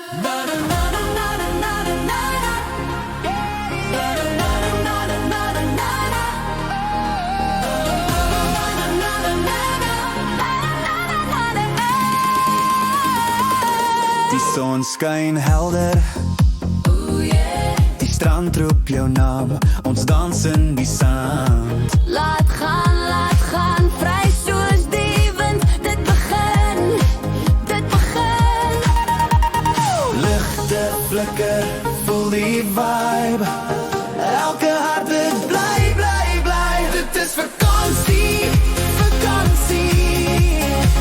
Die son skyn helder, die strand roep jou naam, ons dans in die sand. Laat gaan, vry soos die wind. Dit begin. Ligte flikker, voel die vibe. Elke hart het bly. Dit is vakansie.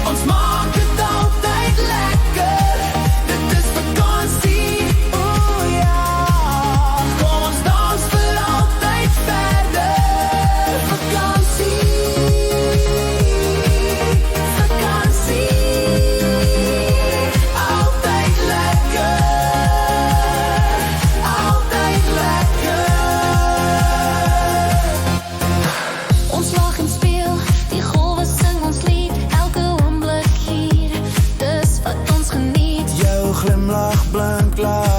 Ons maak het altyd lekker. Dit is vakansie. O ja. Kom ons dans vir altyd verder. Vakansie. Altyd lekker. Ons lag en speel, die golwe sing ons lied. Elke oomblik hier, dis wat ons geniet. Jou glimlach blink laat